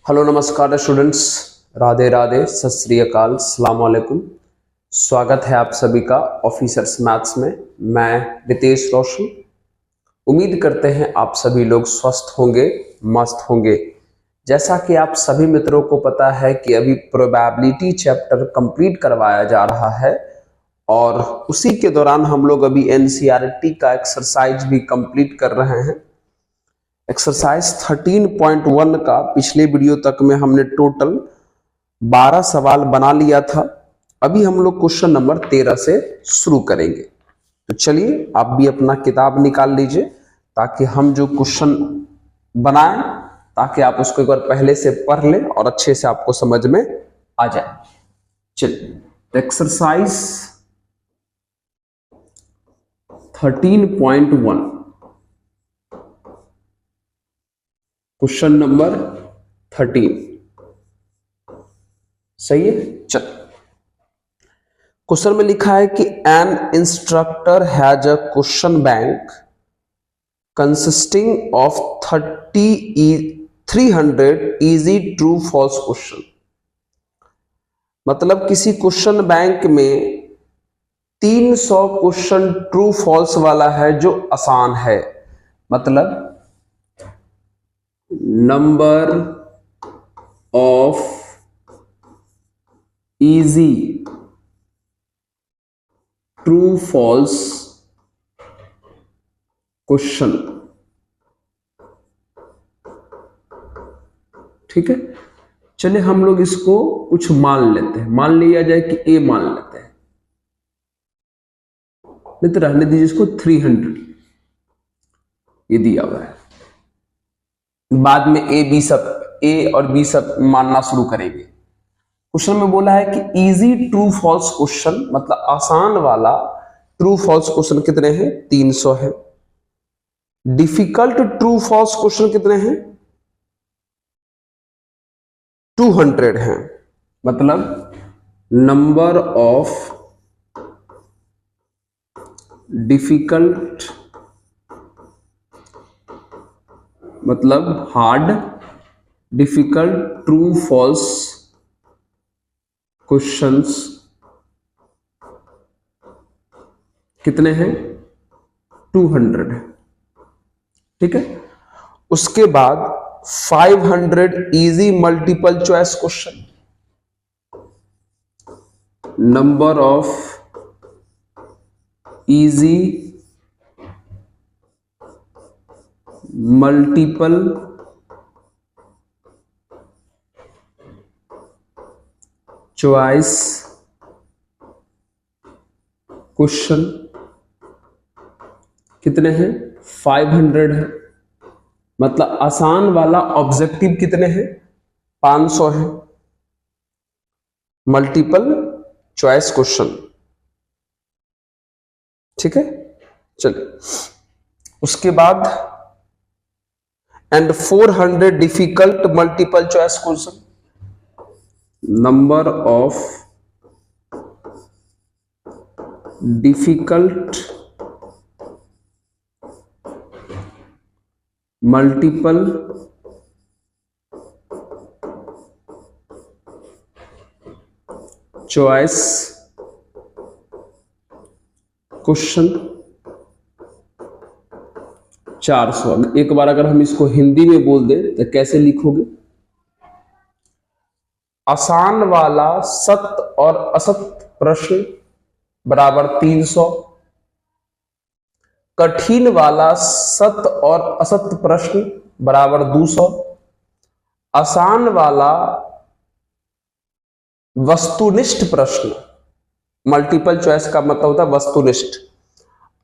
Hello नमस्कार students, Radhe Radhe, सत श्री अकाल, अस्सलाम वालेकुम। स्वागत है आप सभी का ऑफिसर्स मैथ्स में। मैं रितेश रोशन। उम्मीद करते हैं आप सभी लोग स्वस्थ होंगे, मस्त होंगे। जैसा कि आप सभी मित्रों को पता है कि अभी प्रोबेबिलिटी चैप्टर कंप्लीट करवाया जा रहा है और उसी के दौरान हम लोग अभी एनसीईआरटी का एक्सरसाइज भी कंप्लीट कर रहे हैं। एक्सरसाइज 13.1 का पिछले वीडियो तक में हमने टोटल 12 सवाल बना लिया था। अभी हम लोग क्वेश्चन नंबर 13 से शुरू करेंगे। तो चलिए आप भी अपना किताब निकाल लीजिए ताकि हम जो क्वेश्चन बनाएं ताकि आप उसको एक बार पहले से पढ़ लें और अच्छे से आपको समझ में आ जाए। चलिए एक्सरसाइज 13.1 क्वेश्चन नंबर 13 सही है। चल, क्वेश्चन में लिखा है कि an instructor has a question bank consisting of 300 easy true false question. मतलब किसी क्वेश्चन बैंक में 300 क्वेश्चन ट्रू फॉल्स वाला है जो आसान है। मतलब number of easy true false question। ठीक है, चलिए हम लोग इसको कुछ मान लेते हैं। मान लिया जाए कि ए मान लेते हैं, नहीं तो रहने दीजिए इसको 300 ये दिया हुआ है। बाद में ए और बी सब मानना शुरू करेंगे। क्वेश्चन में बोला है कि इजी ट्रू फॉल्स क्वेश्चन मतलब आसान वाला ट्रू फॉल्स क्वेश्चन कितने हैं? 300 है। डिफिकल्ट ट्रू फॉल्स क्वेश्चन कितने हैं? 200 हैं। मतलब नंबर ऑफ डिफिकल्ट मतलब hard difficult true false questions कितने हैं? 200 है। ठीक है, उसके बाद 500 easy multiple choice question. Number of easy multiple choice question कितने हैं? 500 है। मतलब आसान वाला ऑब्जेक्टिव कितने हैं? 500 है। Multiple choice question. ठीक है, चलिए उसके बाद and 400 difficult multiple choice question. Number of difficult multiple choice question 400। एक बार अगर हम इसको हिंदी में बोल दें तो कैसे लिखोगे? आसान वाला सत्य और असत्य प्रश्न बराबर 300। कठिन वाला सत्य और असत्य प्रश्न बराबर 200। आसान वाला वस्तुनिष्ठ प्रश्न, मल्टीपल चॉइस का मतलब होता है वस्तुनिष्ठ।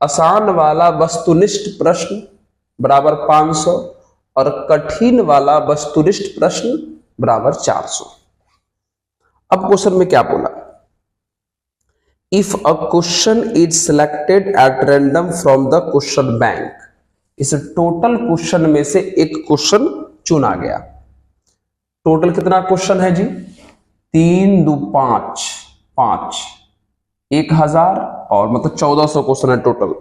आसान वाला वस्तुनिष्ठ प्रश्न बराबर 500 और कठिन वाला वस्तुनिष्ठ प्रश्न बराबर 400। अब क्वेश्चन में क्या बोला? If a question is selected at random from the question bank. इस टोटल क्वेश्चन में से एक क्वेश्चन चुना गया। टोटल कितना क्वेश्चन है जी? 3 2 5 5 1000 और मतलब 1400 क्वेश्चन है टोटल।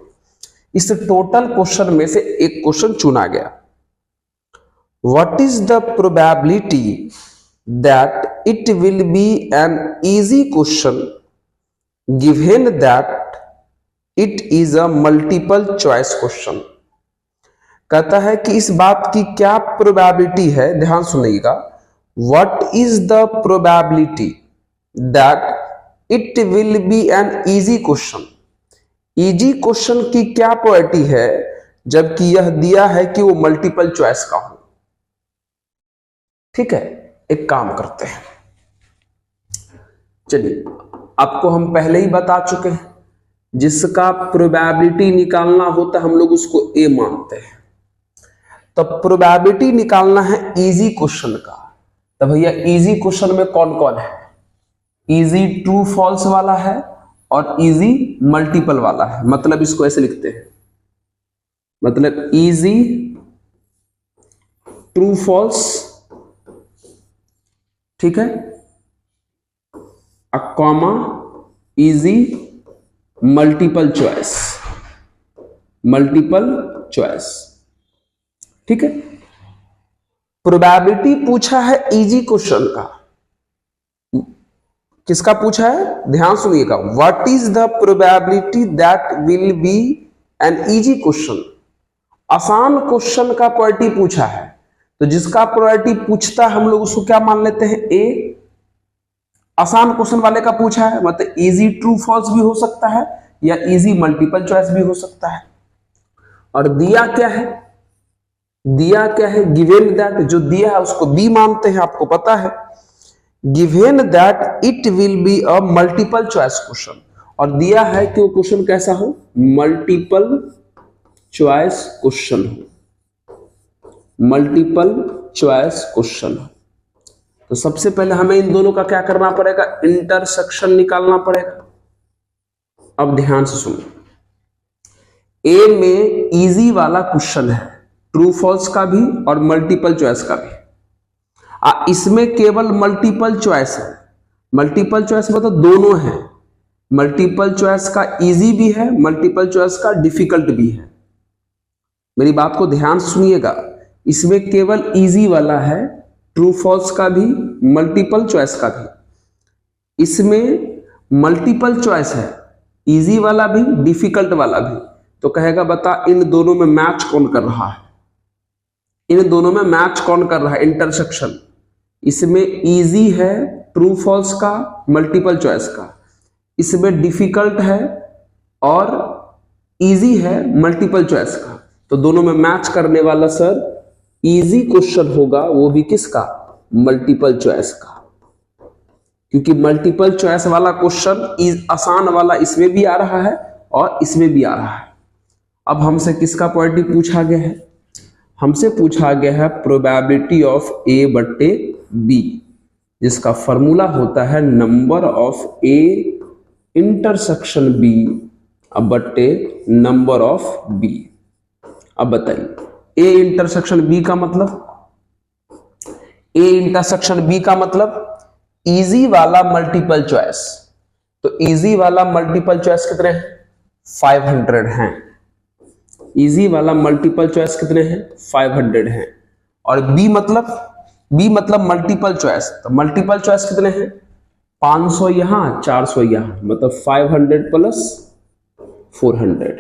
इस टोटल क्वेश्चन में से एक क्वेश्चन चुना गया what is the probability that it will be an easy question given that it is a multiple choice question. कहता है कि इस बात की क्या प्रोबेबिलिटी है, ध्यान सुनिएगा। What is the probability that it will be an easy question. Easy question की क्या प्रोबेबिलिटी है जबकि यह दिया है कि वो मल्टीपल चॉइस का हो। ठीक है, एक काम करते हैं, चलिए आपको हम पहले ही बता चुके हैं, जिसका प्रोबेबिलिटी निकालना होता है हम लोग उसको ए मानते हैं। तो प्रोबेबिलिटी निकालना है इजी क्वेश्चन का, तो भैया इजी क्वेश्चन में कौन कौन है? इजी ट्रू फॉल्स वाला है और इजी मल्टीपल वाला है। मतलब इसको ऐसे लिखते हैं, मतलब इजी ट्रू फॉल्स, ठीक है, comma easy multiple choice, multiple choice. ठीक है, प्रोबेबिलिटी पूछा है इजी क्वेश्चन का। किसका पूछा है? ध्यान सुनिएगा। What is the probability that will be an easy question. आसान क्वेश्चन का प्रोबेबिलिटी पूछा है, तो जिसका प्रोबेबिलिटी पूछता है हम लोग उसको क्या मान लेते हैं? ए। आसान क्वेश्चन वाले का पूछा है मतलब इजी ट्रू फॉल्स भी हो सकता है या इजी मल्टीपल चॉइस भी हो सकता है। और दिया क्या है? दिया क्या है? गिवन दैट, जो दिया है उसको बी मानते हैं, आपको पता है। Given that it will be a multiple choice question, और दिया है कि वो क्वेश्चन कैसा हो? मल्टीपल चॉइस क्वेश्चन हो, मल्टीपल चॉइस क्वेश्चन हो। तो सबसे पहले हमें इन दोनों का क्या करना पड़ेगा? इंटरसेक्शन निकालना पड़ेगा। अब ध्यान से सुनो, ए में इजी वाला क्वेश्चन है, ट्रू फॉल्स का भी और मल्टीपल चॉइस का भी। इसमें केवल मल्टीपल चॉइस है। मल्टीपल चॉइस मतलब दोनों है, मल्टीपल चॉइस का इजी भी है, मल्टीपल चॉइस का डिफिकल्ट भी है। मेरी बात को ध्यान सुनिएगा, इसमें केवल इजी वाला है, ट्रू फॉल्स का भी, मल्टीपल चॉइस का भी। इसमें मल्टीपल चॉइस है, इजी वाला भी, डिफिकल्ट वाला भी। तो कहेगा बता इन दोनों में मैच कौन कर रहा है? इन दोनों में मैच कौन कर रहा है? इंटरसेक्शन। इसमें इजी है ट्रू फॉल्स का, मल्टीपल चॉइस का। इसमें डिफिकल्ट है और इजी है मल्टीपल चॉइस का। तो दोनों में मैच करने वाला सर इजी क्वेश्चन होगा, वो भी किसका? मल्टीपल चॉइस का। क्योंकि मल्टीपल चॉइस वाला क्वेश्चन आसान वाला इसमें भी आ रहा है और इसमें भी आ रहा है। अब हमसे किसका प्रोबेबिलिटी पूछा गया है? हमसे पूछा गया है प्रोबेबिलिटी ऑफ ए बट्टे बी, जिसका फॉर्मूला होता है number of A intersection b बट्टे नंबर ऑफ बी। अब बताइए, ए इंटरसेक्शन बी का मतलब? ए इंटरसेक्शन बी का मतलब इजी वाला मल्टीपल चॉइस। तो इजी वाला मल्टीपल चॉइस कितने हैं? 500 हैं। इजी वाला मल्टीपल चॉइस कितने हैं? 500 हैं। और बी मतलब मल्टीपल चॉइस, तो मल्टीपल चॉइस कितने हैं? 500 यहां, 400 यहां, मतलब 500 प्लस 400।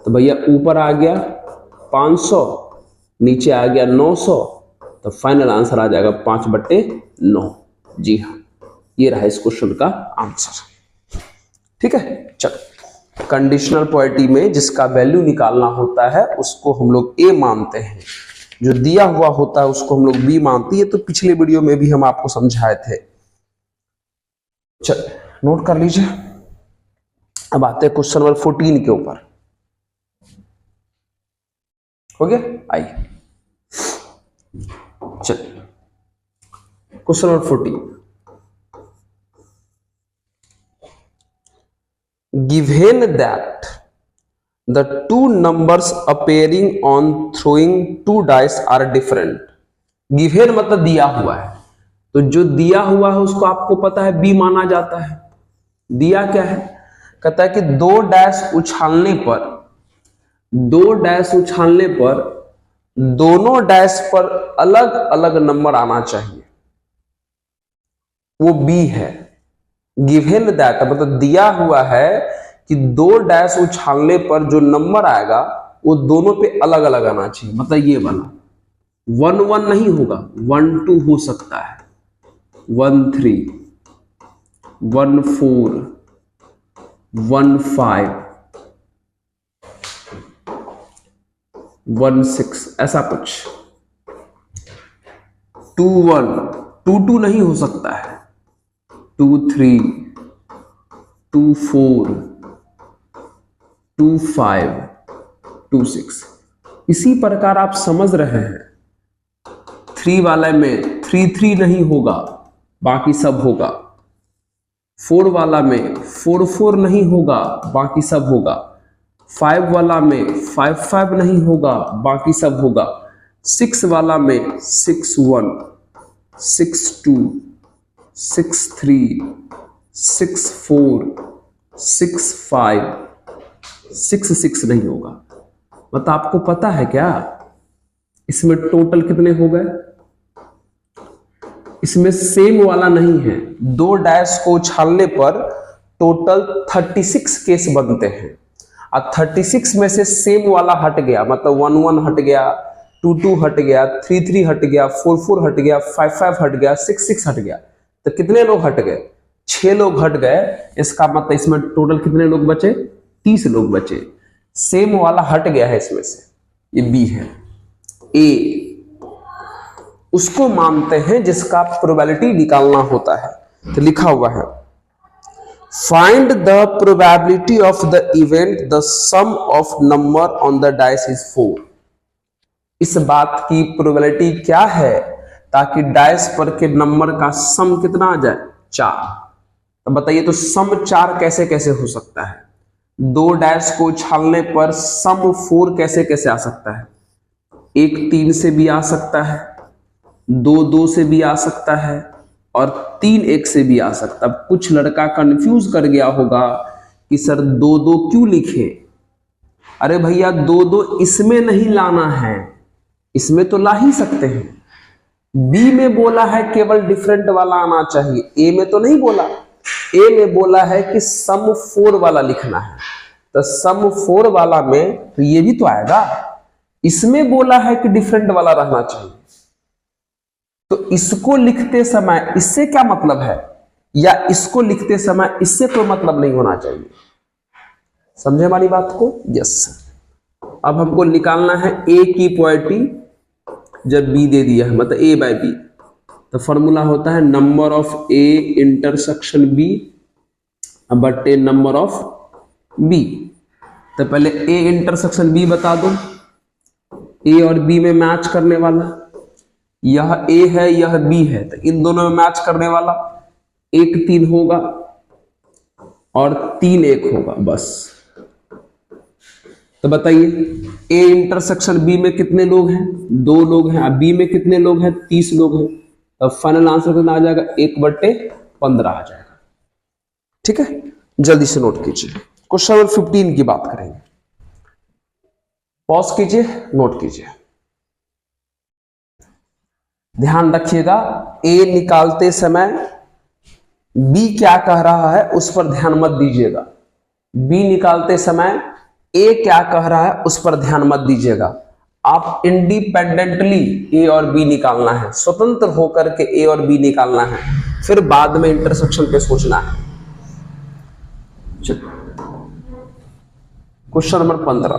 तो भैया ऊपर आ गया 500, नीचे आ गया 900, तो फाइनल आंसर आ जाएगा 5/9। जी हाँ, ये रहा इस क्वेश्चन का आंसर। ठीक है, चलो कंडीशनल प्रोबेबिलिटी में जिसका वैल्यू निकालना होता है उसको हम लोग ए मानते हैं, जो दिया हुआ होता है उसको हम लोग बी मानते हैं। तो पिछले वीडियो में भी हम आपको समझाए थे। चल नोट कर लीजिए। अब आते हैं क्वेश्चन नंबर 14 के ऊपर। हो गया? आइए चल question number 14। Given that the two numbers appearing on throwing two dice are different. Given मतलब दिया हुआ है, तो जो दिया हुआ है उसको आपको पता है बी माना जाता है। दिया क्या है? कहता है कि दो डैश उछालने पर दोनों डैश पर अलग अलग नंबर आना चाहिए, वो बी है। गिवन दैट मतलब दिया हुआ है कि दो डैश उछालने पर जो नंबर आएगा वो दोनों पे अलग अलग आना चाहिए। मतलब ये वाला 1 1 नहीं होगा, 1 2 हो सकता है, 1 3 1 4 1 5 1 6 ऐसा कुछ। 2 1 2 2 नहीं हो सकता है, 2 3 2 4 2 5 2 6। इसी प्रकार आप समझ रहे हैं 3 वाले में 3 3 नहीं होगा, बाकी सब होगा। 4 वाला में 4 4 नहीं होगा, बाकी सब होगा। 5 वाला में 5 5 नहीं होगा, बाकी सब होगा। 6 वाला में 6 1 6 2 6 3 6 4 6 5 6 6 नहीं होगा। मतलब आपको पता है क्या इसमें टोटल कितने हो गए? इसमें सेम वाला नहीं है, दो डैश को उछालने पर टोटल 36 केस बनते हैं। और 36 में से सेम वाला हट गया, मतलब 1 1 हट गया, 2 2 हट गया, 3 3 हट गया, 4 4 हट गया, 5 5 हट गया, 6 6 हट गया। तो कितने लोग हट गए? 6 लोग हट गए। इसका मतलब इसमें टोटल कितने लोग बचे? 30 लोग बचे। सेम वाला हट गया है इसमें से, ये बी है। ए उसको मानते हैं जिसका प्रोबेबिलिटी निकालना होता है। तो लिखा हुआ है find the probability of the event the sum of number on the dice is 4। इस बात की प्रोबेबिलिटी क्या है ताकि डाइस पर के नंबर का सम कितना आ जाए? 4। तो बताइए तो सम 4 कैसे कैसे हो सकता है? दो डैश को उछालने पर सम 4 कैसे कैसे आ सकता है? 1 3 से भी आ सकता है, 2 2 से भी आ सकता है, और 3 1 से भी आ सकता है। अब कुछ लड़का कंफ्यूज कर गया होगा कि सर 2 2 क्यों लिखे? अरे भैया 2 2 इसमें नहीं लाना है, इसमें तो ला ही सकते हैं। बी में बोला है केवल डिफरेंट वाला आना चाहिए, ए में तो नहीं बोला। ए में बोला है कि सम 4 वाला लिखना है, तो सम 4 वाला में तो ये भी तो आएगा। इसमें बोला है कि डिफरेंट वाला रहना चाहिए, तो इसको लिखते समय इससे क्या मतलब है, या इसको लिखते समय इससे कोई मतलब नहीं होना चाहिए। समझे हमारी बात को? यस। अब हमको निकालना है ए की प्रोबेबिलिटी जब बी दे दिया है, मतलब ए बाय बी। तो फॉर्मूला होता है number of A intersection b बटे नंबर ऑफ बी। तो पहले ए इंटरसेक्शन बी बता दो, ए और बी में मैच करने वाला। यह ए है यह बी है, तो इन दोनों में मैच करने वाला 1 3 होगा और 3 1 होगा बस। तो बताइए ए इंटरसेक्शन बी में कितने लोग हैं? 2 लोग हैं। अब बी में कितने लोग हैं? 30 लोग हैं। तो फाइनल आंसर कितना आ जाएगा? 1/15 आ जाएगा। ठीक है, जल्दी से नोट कीजिए। क्वेश्चन नंबर 15 की बात करेंगे। पॉज कीजिए, नोट कीजिए, ध्यान रखिएगा। ए निकालते समय बी क्या कह रहा है उस पर ध्यान मत दीजिएगा। बी निकालते समय ए क्या कह रहा है उस पर ध्यान मत दीजिएगा। आप इंडिपेंडेंटली ए और बी निकालना है, स्वतंत्र होकर के ए और बी निकालना है, फिर बाद में इंटरसेक्शन पे सोचना है। चलिए क्वेश्चन नंबर 15।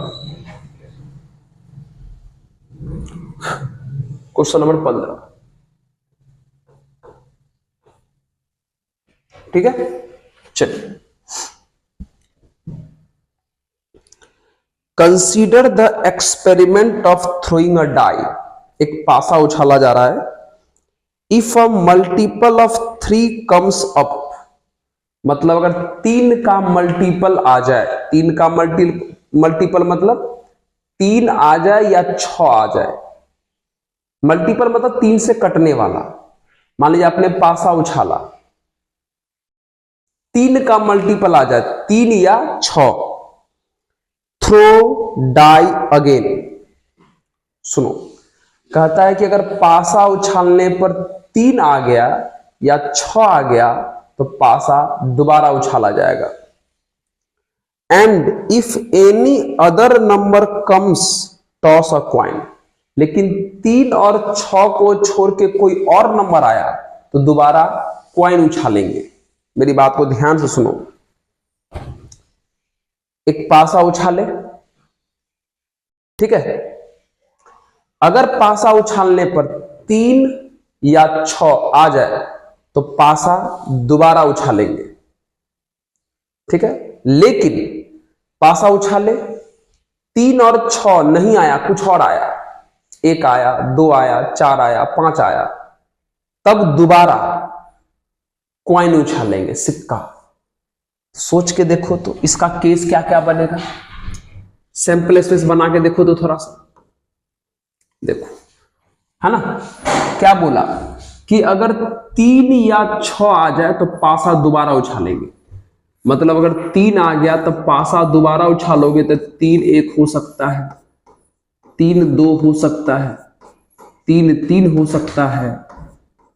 क्वेश्चन नंबर 15, ठीक है। चलिए, consider the experiment of throwing a die. एक पासा उछाला जा रहा है। If a multiple of 3 comes up, मतलब अगर 3 का मल्टीपल आ जाए, 3 का मल्टीपल मतलब 3 आ जाए या 6 आ जाए। मल्टीपल मतलब 3 से कटने वाला। मान लीजिए आपने पासा उछाला, 3 का मल्टीपल आ जाए, 3 या 6। थ्रो डाई अगेन, सुनो, कहता है कि अगर पासा उछालने पर 3 आ गया या 6 आ गया तो पासा दोबारा उछाला जाएगा। And if any other number comes toss a coin, लेकिन 3 और 6 को छोड़ के कोई और नंबर आया तो दोबारा क्वाइन उछालेंगे। मेरी बात को ध्यान से सुनो, एक पासा उछाले, ठीक है, अगर पासा उछालने पर 3 या 6 आ जाए तो पासा दोबारा उछालेंगे, ठीक है। लेकिन पासा उछाले, 3 और 6 नहीं आया, कुछ और आया, 1 आया, 2 आया, 4 आया, 5 आया, तब दोबारा क्वाइन उछालेंगे, सिक्का। सोच के देखो तो इसका केस क्या क्या बनेगा, सैंपल स्पेस बना के देखो तो थोड़ा सा देखो, है ना। क्या बोला कि अगर 3 या 6 आ जाए तो पासा दोबारा उछालेंगे, मतलब अगर 3 आ गया तो पासा दोबारा उछालोगे तो 3 1 हो सकता है, 3 2 हो सकता है, 3 3 हो सकता है,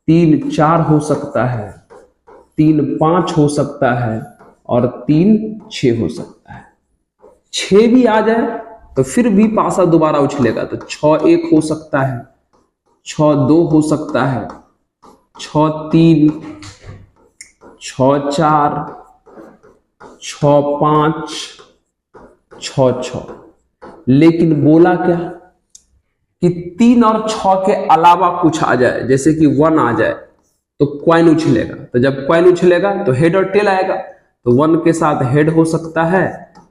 3 4 हो सकता है, 3 5 हो सकता है और 3 6 हो सकता है। 6 भी आ जाए तो फिर भी पासा दोबारा उछलेगा, तो 6 1 हो सकता है, 6 2 हो सकता है, 6 3, 6 4, 6 5, 6 6। लेकिन बोला क्या कि 3 और 6 के अलावा कुछ आ जाए, जैसे कि 1 आ जाए तो क्वाइन उछलेगा। तो जब क्वाइन उछलेगा तो हेड और टेल आएगा, तो 1 के साथ हेड हो सकता है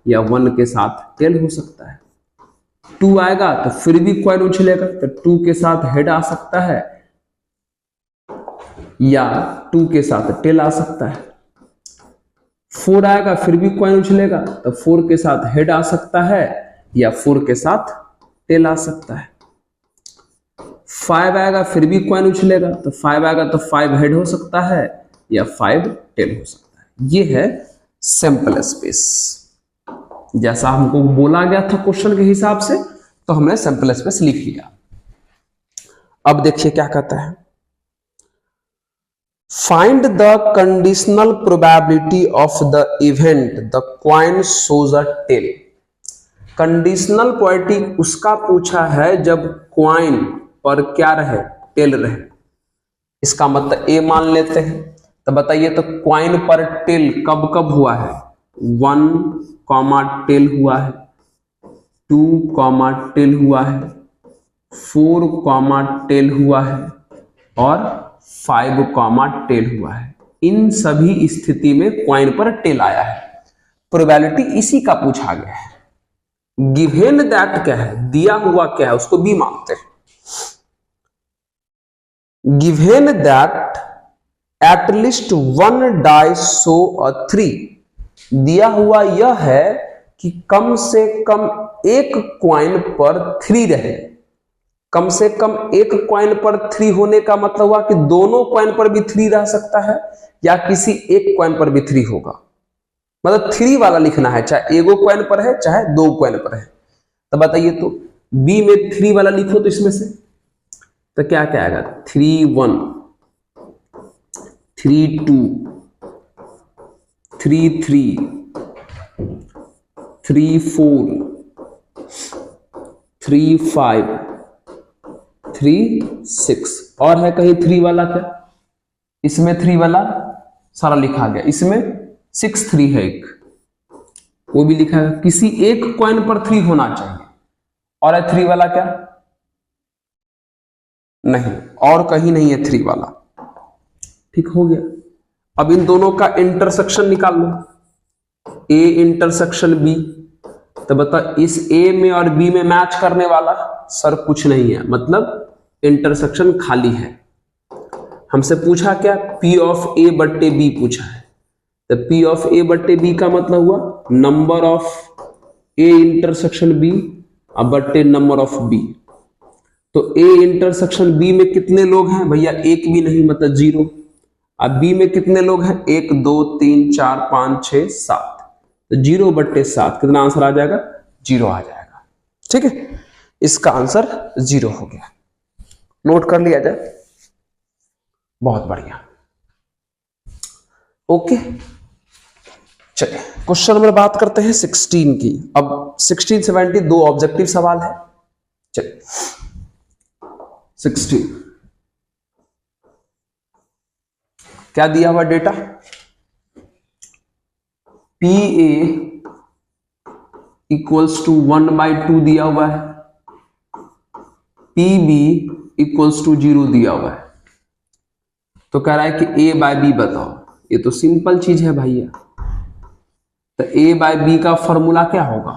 या 1 के साथ टेल हो सकता है। 2 आएगा तो फिर भी क्वाइन उछलेगा, तो 2 के साथ हेड आ सकता है या 2 के साथ टेल आ सकता है। 4 आएगा फिर भी क्वाइन उछलेगा, तो 4 के साथ हेड आ सकता है या 4 के साथ टेल आ सकता है। 5 आएगा फिर भी क्वाइन उछलेगा, तो 5 आएगा तो 5 हेड हो सकता है या 5 टेल हो सकता है। ये है सैंपल स्पेस, जैसा हमको बोला गया था क्वेश्चन के हिसाब से, तो हमने सैंपल स्पेस लिख लिया। अब देखिए क्या कहता है, find the conditional probability of the event the coin shows a tail. Conditional probability उसका पूछा है जब क्वाइन पर क्या रहे, टेल रहे। इसका मतलब ए मान लेते हैं, तो बताइए तो क्वाइन पर टेल कब कब हुआ है, 1 टेल हुआ है, 2 टेल हुआ है, 4 टेल हुआ है और 5 टेल हुआ है। इन सभी स्थिति में क्वाइन पर टेल आया है। प्रोबेबिलिटी इसी का पूछा गया है। गिवन दैट क्या है, दिया हुआ क्या है, उसको बी मानते हैं। Given that at least 1 die show a 3, दिया हुआ यह है कि कम से कम एक क्वाइन पर 3 रहे। कम से कम एक क्वाइन पर 3 होने का मतलब हुआ कि दोनों क्वाइन पर भी 3 रह सकता है या किसी एक क्वाइन पर भी 3 होगा। मतलब 3 वाला लिखना है, चाहे एगो क्वाइन पर है चाहे 2 क्वाइन पर है। तो बताइए तो बी में 3 वाला लिखो तो इसमें से तो क्या क्या आएगा, 3 1, 3 2, 3 3, 3 4, 3 5, 3 6। और है कहीं 3 वाला क्या, इसमें 3 वाला सारा लिखा गया, इसमें 6 3 है एक, वो भी लिखा है। किसी एक कॉइन पर 3 होना चाहिए। और है 3 वाला क्या, नहीं, और कहीं नहीं है 3 वाला। ठीक हो गया। अब इन दोनों का इंटरसेक्शन निकाल लो, ए इंटरसेक्शन बी। तो बता इस ए में और बी में मैच करने वाला सर कुछ नहीं है, मतलब इंटरसेक्शन खाली है। हमसे पूछा क्या, पी ऑफ ए बट्टे बी पूछा है। तो पी ऑफ ए बट्टे बी का मतलब हुआ number of A intersection B अब बट्टे नंबर ऑफ बी। तो ए इंटरसेक्शन बी में कितने लोग हैं भैया, एक भी नहीं, मतलब 0। अब बी में कितने लोग हैं, 1 2 3 4 5 6 7। तो 0/7 कितना आंसर आ जाएगा, 0 आ जाएगा। ठीक है, इसका आंसर 0 हो गया। नोट कर लिया जाए, बहुत बढ़िया। ओके, चलिए क्वेश्चन नंबर बात करते हैं 16 की। अब 16 17 दो ऑब्जेक्टिव सवाल है। चलिए 16 क्या दिया हुआ डेटा, पी ए इक्वल्स टू 1/2 दिया हुआ है, पी बी इक्वल्स टू 0 दिया हुआ है। तो कह रहा है कि ए बाय बी बताओ। ये तो सिंपल चीज है भैया। तो ए बाय बी का फॉर्मूला क्या होगा,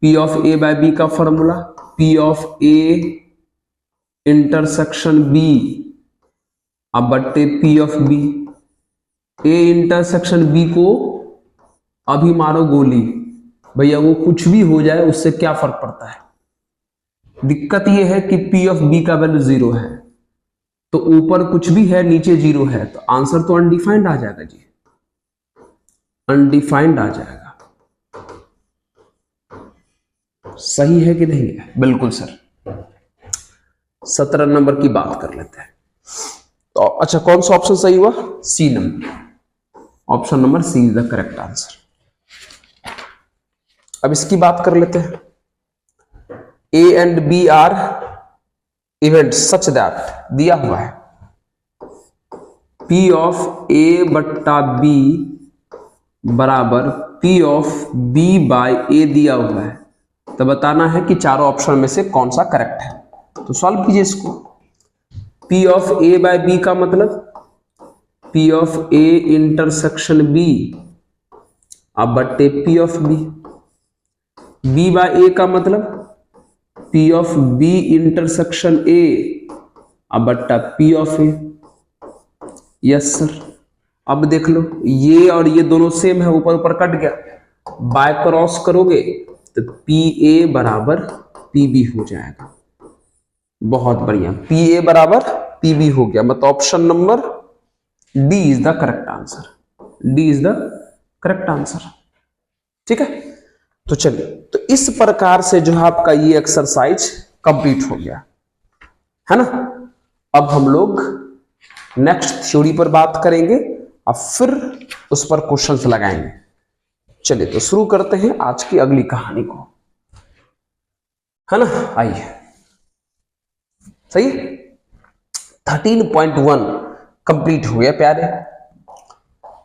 P of A by B का formula P of A intersection B अब बट्टे P of B. A intersection B को अभी मारो गोली, भैया वो कुछ भी हो जाए उससे क्या फर्क पड़ता है। दिक्कत ये है कि पी ऑफ बी का वैल्यू 0 है, तो ऊपर कुछ भी है नीचे 0 है, तो आंसर तो अनडिफाइंड आ जाएगा जी, अनडिफाइंड आ जाएगा। सही है कि नहीं है? बिल्कुल सर। 17 नंबर की बात कर लेते हैं। तो अच्छा कौन सा ऑप्शन सही हुआ, C number, option number C is the correct answer. अब इसकी बात कर लेते हैं। A and b are event such that दिया हुआ है पी ऑफ ए बट्टा बी बराबर P of B by A दिया हुआ है। तो बताना है कि चारों ऑप्शन में से कौन सा करेक्ट है। तो सॉल्व कीजिए इसको। P of A by B का मतलब P of A intersection B अब बट्टे P of B, B by A का मतलब P of B intersection A अब बट्टा P of A. Yes sir. अब देख लो ये और ये दोनों सेम है, ऊपर ऊपर कट गया, बाय क्रॉस करोगे तो पी ए बराबर पी बी हो जाएगा। बहुत बढ़िया, पी ए बराबर पी बी हो गया। मतलब option number D is the correct answer, D is the correct answer. ठीक है, तो चलिए, तो इस प्रकार से जो है आपका ये एक्सरसाइज कंप्लीट हो गया है ना। अब हम लोग नेक्स्ट थ्योरी पर बात करेंगे और फिर उस पर क्वेश्चंस लगाएंगे। चलिए तो शुरू करते हैं आज की अगली कहानी को, है ना। आइए, सही 13.1 कंप्लीट हो गया प्यारे।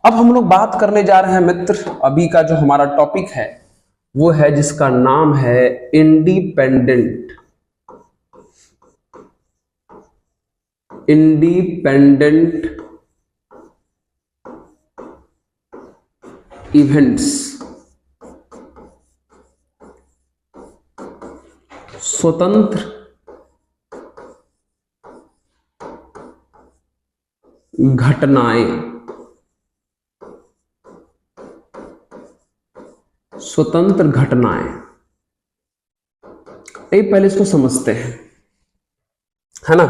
अब हम लोग बात करने जा रहे हैं मित्र, अभी का जो हमारा टॉपिक है वो है जिसका नाम है इंडिपेंडेंट इवेंट्स, स्वतंत्र घटनाएं, स्वतंत्र घटनाएं। पहले इसको समझते हैं, है ना।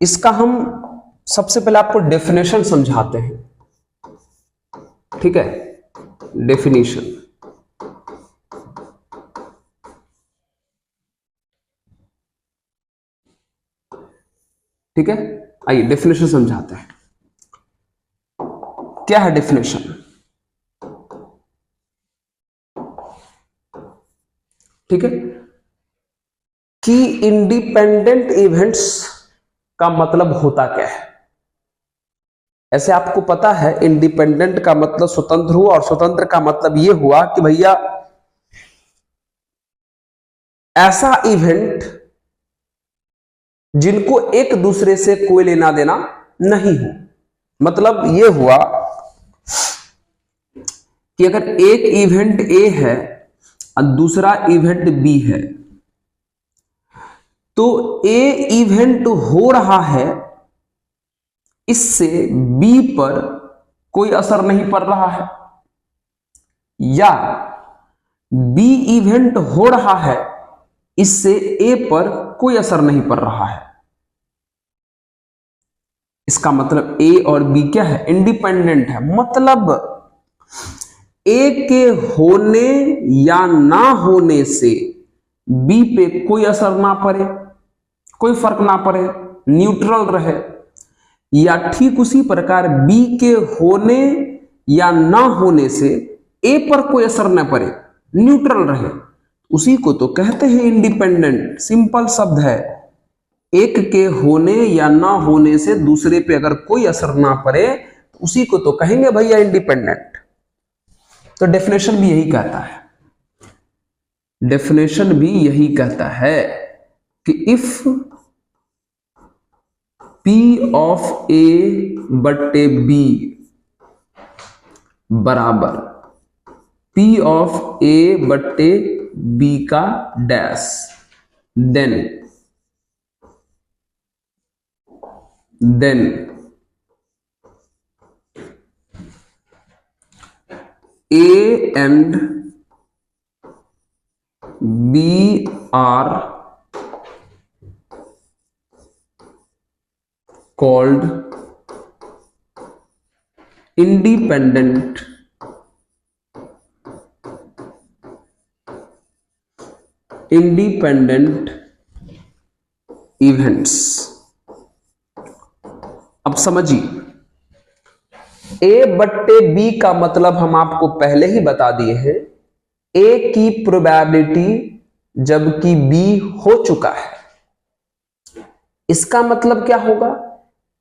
इसका हम सबसे पहले आपको डेफिनेशन समझाते हैं, ठीक है। डेफिनेशन, ठीक है। आइए डेफिनेशन समझाते हैं। क्या है डेफिनेशन? ठीक है, कि इंडिपेंडेंट इवेंट्स का मतलब होता क्या है। ऐसे आपको पता है इंडिपेंडेंट का मतलब स्वतंत्र हुआ, और स्वतंत्र का मतलब यह हुआ कि भैया ऐसा इवेंट जिनको एक दूसरे से कोई लेना देना नहीं हो। मतलब यह हुआ कि अगर एक इवेंट ए है और दूसरा इवेंट बी है, तो ए इवेंट हो रहा है, इससे बी पर कोई असर नहीं पड़ रहा है, या बी इवेंट हो रहा है, इससे ए पर कोई असर नहीं पड़ रहा है। इसका मतलब ए और बी क्या है? इंडिपेंडेंट है। मतलब ए के होने या ना होने से बी पे कोई असर ना पड़े, कोई फर्क ना पड़े, न्यूट्रल रहे, या ठीक उसी प्रकार बी के होने या ना होने से ए पर कोई असर ना पड़े, न्यूट्रल रहे, उसी को तो कहते हैं इंडिपेंडेंट। सिंपल शब्द है, एक के होने या ना होने से दूसरे पे अगर कोई असर ना पड़े तो उसी को तो कहेंगे भैया इंडिपेंडेंट। तो डेफिनेशन भी यही कहता है, डेफिनेशन भी यही कहता है कि इफ P ऑफ A बट्टे B बराबर P ऑफ A बट्टे B का dash, then A and B are called independent events। अब समझिए, ए बट्टे बी का मतलब हम आपको पहले ही बता दिए हैं, ए की प्रोबेबिलिटी जबकि बी हो चुका है। इसका मतलब क्या होगा,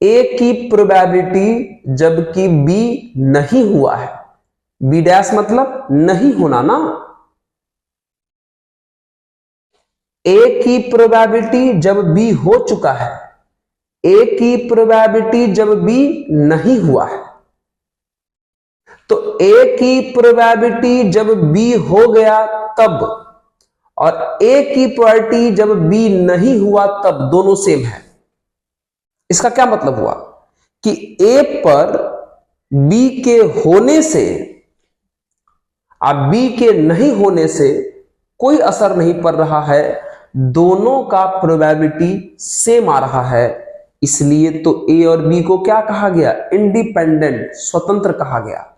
ए की प्रोबेबिलिटी जबकि बी नहीं हुआ है, बी डैश मतलब नहीं होना ना, ए की प्रोबेबिलिटी जब बी हो चुका है, ए की प्रोबेबिलिटी जब बी नहीं हुआ है, तो ए की प्रोबेबिलिटी जब बी हो गया तब और ए की प्रोबेबिलिटी जब बी नहीं हुआ तब दोनों सेम है। इसका क्या मतलब हुआ कि ए पर बी के होने से अब बी के नहीं होने से कोई असर नहीं पड़ रहा है, दोनों का प्रोबेबिलिटी सेम आ रहा है, इसलिए तो ए और बी को क्या कहा गया, इंडिपेंडेंट, स्वतंत्र कहा गया।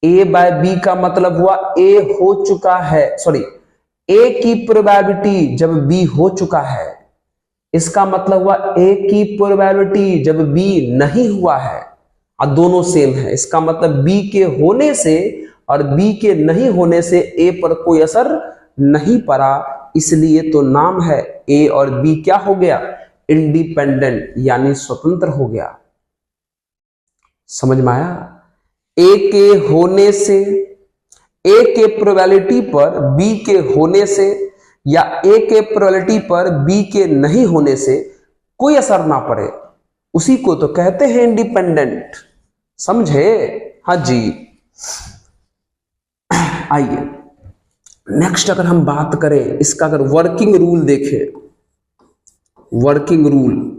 ए बाय बी का मतलब हुआ ए हो चुका है, सॉरी, ए की प्रोबेबिलिटी जब बी हो चुका है, इसका मतलब हुआ ए की प्रोबेबिलिटी जब बी नहीं हुआ है, और दोनों सेम है। इसका मतलब बी के होने से और बी के नहीं होने से ए पर कोई असर नहीं पड़ा, इसलिए तो नाम है ए और बी क्या हो गया, इंडिपेंडेंट, यानी स्वतंत्र हो गया। समझ में आया? ए के होने से, ए के प्रोबेबिलिटी पर बी के होने से या ए के प्रोबेबिलिटी पर बी के नहीं होने से कोई असर ना पड़े, उसी को तो कहते हैं इंडिपेंडेंट। समझे? हाँ जी। आइए नेक्स्ट, अगर हम बात करें इसका, अगर वर्किंग रूल देखें, वर्किंग रूल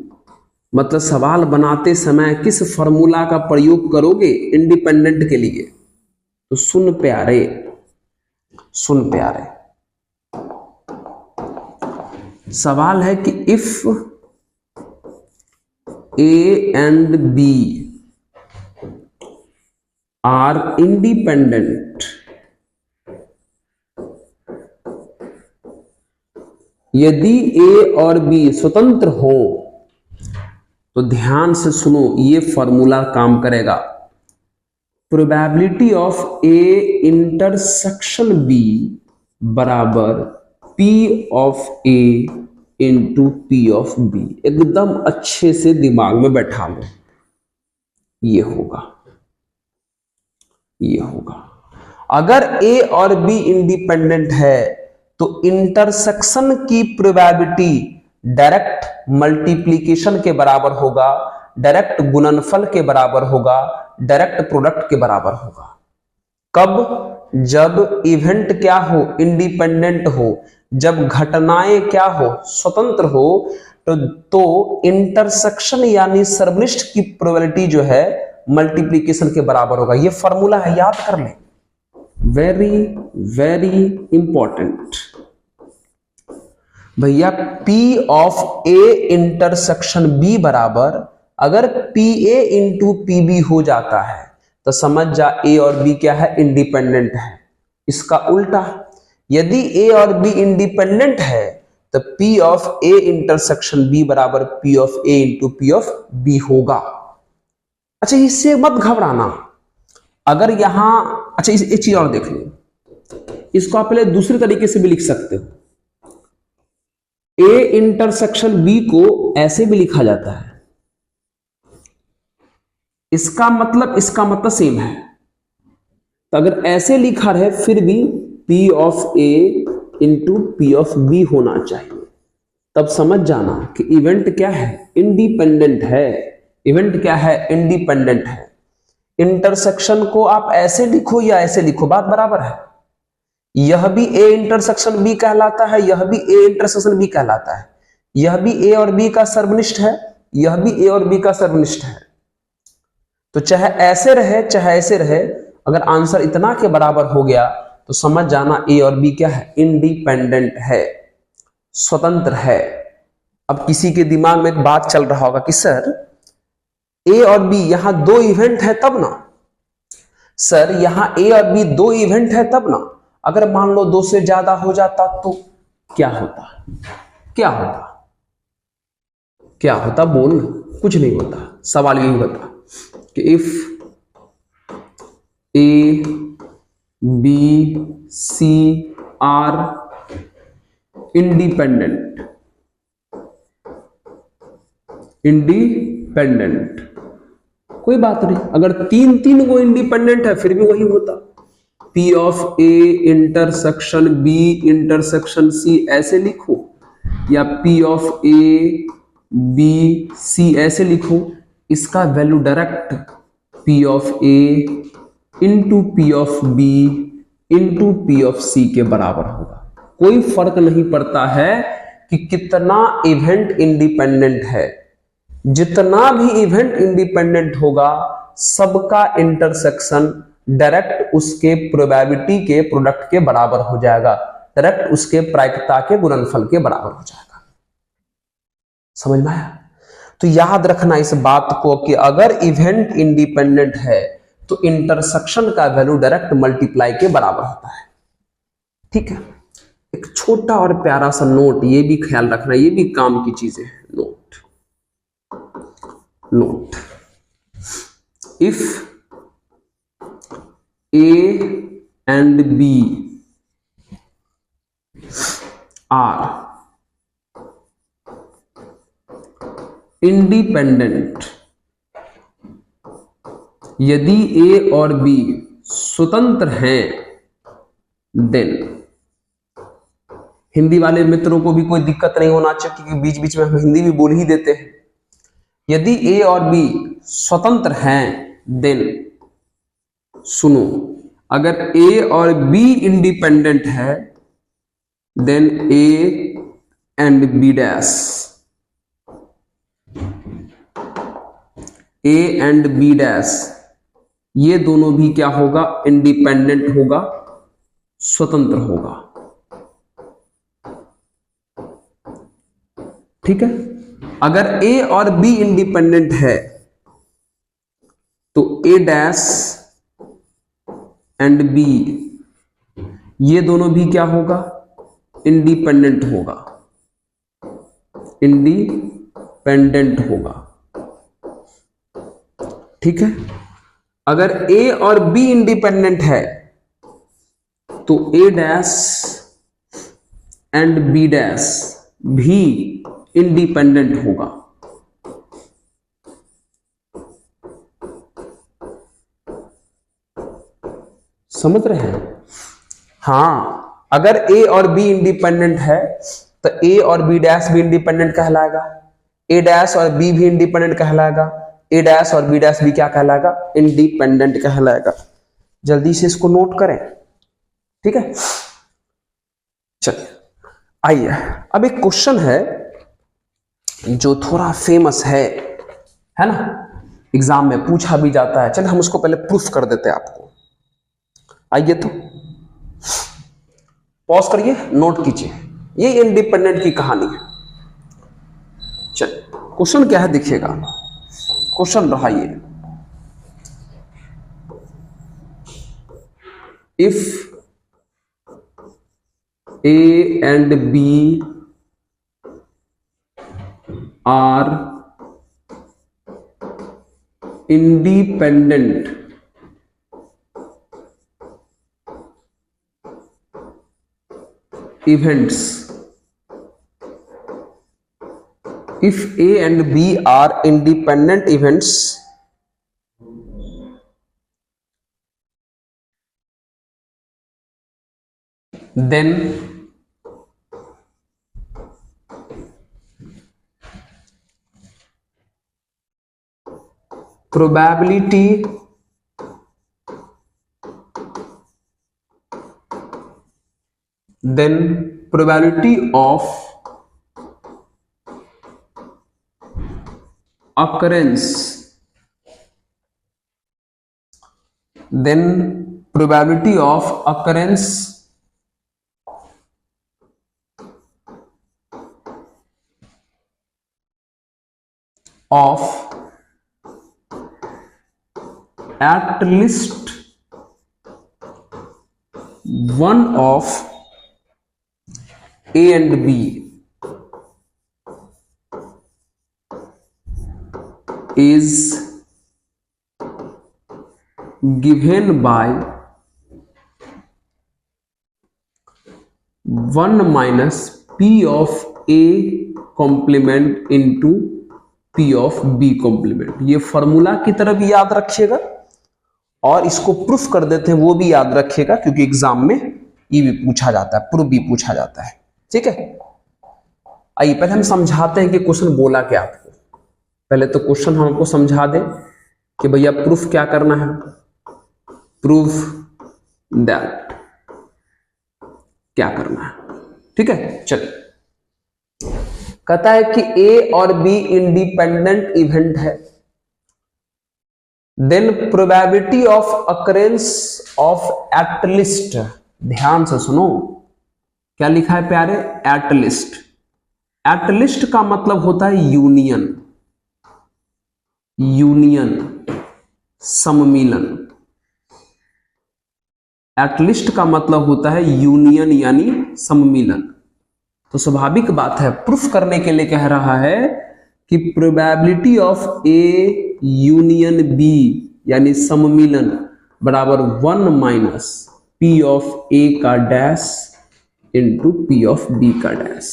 मतलब सवाल बनाते समय किस फॉर्मूला का प्रयोग करोगे इंडिपेंडेंट के लिए, तो सुन प्यारे, सुन प्यारे, सवाल है कि if a and b are independent, यदि ए और बी स्वतंत्र हो, तो ध्यान से सुनो, ये फॉर्मूला काम करेगा। Probability of A intersection B बराबर P of A into P of B. एकदम अच्छे से दिमाग में बैठा लो, ये होगा, ये होगा। अगर ए और बी इंडिपेंडेंट है तो इंटरसेक्शन की प्रोबेबिलिटी डायरेक्ट मल्टीप्लीकेशन के बराबर होगा, डायरेक्ट गुणनफल के बराबर होगा, डायरेक्ट प्रोडक्ट के बराबर होगा। कब? जब इवेंट क्या हो, इंडिपेंडेंट हो, जब घटनाएं क्या हो, स्वतंत्र हो, तो इंटरसेक्शन यानी सर्वनिष्ठ की प्रोबेबिलिटी जो है मल्टीप्लीकेशन के बराबर होगा। ये फॉर्मूला है, याद कर ले, वेरी वेरी इंपॉर्टेंट भैया। P of A intersection B बराबर, अगर PA इंटू PB हो जाता है तो समझ जा ए और बी क्या है, इंडिपेंडेंट है। इसका उल्टा, यदि ए और बी इंडिपेंडेंट है तो P of A intersection B बराबर P of A into P of B होगा। अच्छा, इससे मत घबराना। अगर यहां, अच्छा एक चीज और देख लो, इसको आप पहले दूसरे तरीके से भी लिख सकते हो। A इंटरसेक्शन B को ऐसे भी लिखा जाता है, इसका मतलब सेम है। तो अगर ऐसे लिखा रहे फिर भी P of A into P of B होना चाहिए, तब समझ जाना कि इवेंट क्या है, इंडिपेंडेंट है। इवेंट क्या है, इंडिपेंडेंट है। इंटरसेक्शन को आप ऐसे लिखो या ऐसे लिखो, बात बराबर है। यह भी A इंटरसेक्शन B कहलाता है, यह भी A इंटरसेक्शन B कहलाता है। यह भी A और B का सर्वनिष्ठ है, यह भी A और B का सर्वनिष्ठ है। तो चाहे ऐसे रहे चाहे ऐसे रहे, अगर आंसर इतना के बराबर हो गया तो समझ जाना A और B क्या है, इंडिपेंडेंट है, स्वतंत्र है। अब किसी के दिमाग में एक बात चल रहा होगा कि सर A और B यहां दो इवेंट है तब ना, सर यहां A और B दो इवेंट है तब ना, अगर मान लो दो से ज्यादा हो जाता तो क्या होता, क्या होता, क्या होता, बोल। कुछ नहीं होता। सवाल यही होता कि if A B C are independent, कोई बात नहीं। अगर तीन को इंडिपेंडेंट है फिर भी वही होता। P of A intersection B intersection C ऐसे लिखो, या P of A B C ऐसे लिखो, इसका value direct P of A into P of B into P of C के बराबर होगा। कोई फर्क नहीं पड़ता है कि कितना इवेंट इंडिपेंडेंट है, जितना भी इवेंट इंडिपेंडेंट होगा सबका इंटरसेक्शन डायरेक्ट उसके प्रोबेबिलिटी के प्रोडक्ट के बराबर हो जाएगा, डायरेक्ट उसके प्रायिकता के गुणनफल के बराबर हो जाएगा। समझ में आया? तो याद रखना इस बात को कि अगर इवेंट इंडिपेंडेंट है तो इंटरसेक्शन का वैल्यू डायरेक्ट मल्टीप्लाई के बराबर होता है। ठीक है, एक छोटा और प्यारा सा नोट, ये भी ख्याल रखना, ये भी काम की चीजें हैं। Note, if A and B are independent, यदि A और B स्वतंत्र हैं, देन, हिंदी वाले मित्रों को भी कोई दिक्कत नहीं होना चाहिए क्योंकि बीच बीच में हम हिंदी भी बोल ही देते हैं। यदि A और B स्वतंत्र हैं, देन सुनो, अगर A और B इंडिपेंडेंट है, then A and B dash, A and B dash, ये दोनों भी क्या होगा, इंडिपेंडेंट होगा, स्वतंत्र होगा। ठीक है, अगर A और B इंडिपेंडेंट है तो A डैश एंड B ये दोनों भी क्या होगा, इंडिपेंडेंट होगा, इंडिपेंडेंट होगा। ठीक है, अगर A और B इंडिपेंडेंट है तो A dash and B dash भी इंडिपेंडेंट होगा। समझ रहे हैं? हाँ, अगर A और B इंडिपेंडेंट है तो A और B डैश भी इंडिपेंडेंट कहलाएगा, A डैश और B भी इंडिपेंडेंट कहलाएगा, A डैश और B डैश भी क्या कहलाएगा, इंडिपेंडेंट कहलाएगा। जल्दी से इसको नोट करें। ठीक है, चलिए आइए, अब एक क्वेश्चन है जो थोड़ा फेमस है ना, एग्जाम में पूछा भी जाता है। चलिए हम उसको पहले प्रूफ कर देते हैं आपको। आइए तो पॉज करिए, नोट कीजिए, ये इंडिपेंडेंट की कहानी है। चलिए क्वेश्चन क्या है देखिएगा, क्वेश्चन रहा ये, if A and B are independent events, if A and B are independent events, then probability of occurrence of at least one of A and B is given by 1 minus P of A complement into P of B complement। ये formula की तरह भी याद रखिएगा और इसको proof कर देते हैं वो भी याद रखिएगा, क्योंकि एग्जाम में ये भी पूछा जाता है, प्रूफ भी पूछा जाता है। ठीक है, आइए पहले हम समझाते हैं कि क्वेश्चन बोला क्या आपको। पहले तो क्वेश्चन हम आपको समझा दें कि भैया प्रूफ क्या करना है। प्रूफ दैट क्या करना है, ठीक है। चलिए, कहता है कि A और B इंडिपेंडेंट इवेंट है, then probability of occurrence of at least, ध्यान से सुनो क्या लिखा है प्यारे, एटलिस्ट। एटलिस्ट का मतलब होता है यूनियन, सम्मिलन। एटलिस्ट का मतलब होता है यूनियन यानी सम्मिलन। तो स्वाभाविक बात है, प्रूफ करने के लिए कह रहा है कि probability of a union b यानी सम्मिलन बराबर 1 माइनस पी ऑफ ए का dash into P of b का डैश।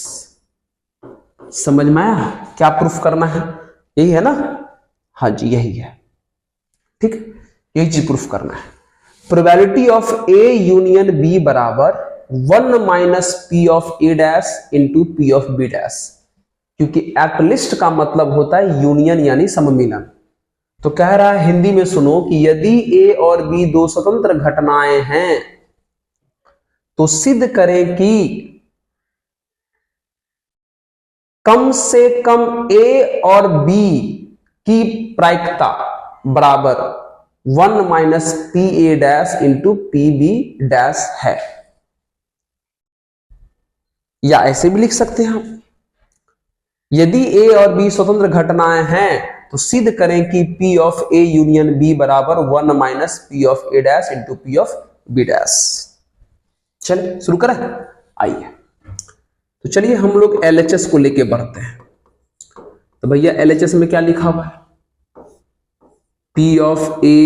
समझ में आया क्या प्रूफ करना है? यही है ना? हाँ जी यही है, ठीक है, यही चीज प्रूफ करना है। Probability of a union b बराबर 1 minus p of a dash into P of b dash, क्योंकि एटलिस्ट का मतलब होता है यूनियन यानी सम्मिलन। तो कह रहा है हिंदी में सुनो कि यदि ए और बी दो स्वतंत्र घटनाएं हैं तो सिद्ध करें कि कम से कम ए और बी की प्रायिकता बराबर 1 minus p a dash into p b dash है। या ऐसे भी लिख सकते हैं हम, यदि ए और बी स्वतंत्र घटनाएं हैं तो सिद्ध करें कि P of A union B बराबर 1 minus P of A dash into P of B dash. चलिए शुरू करें, आइए। तो चलिए हम लोग LHS को लेके बढ़ते हैं। तो भैया LHS में क्या लिखा हुआ है? P of A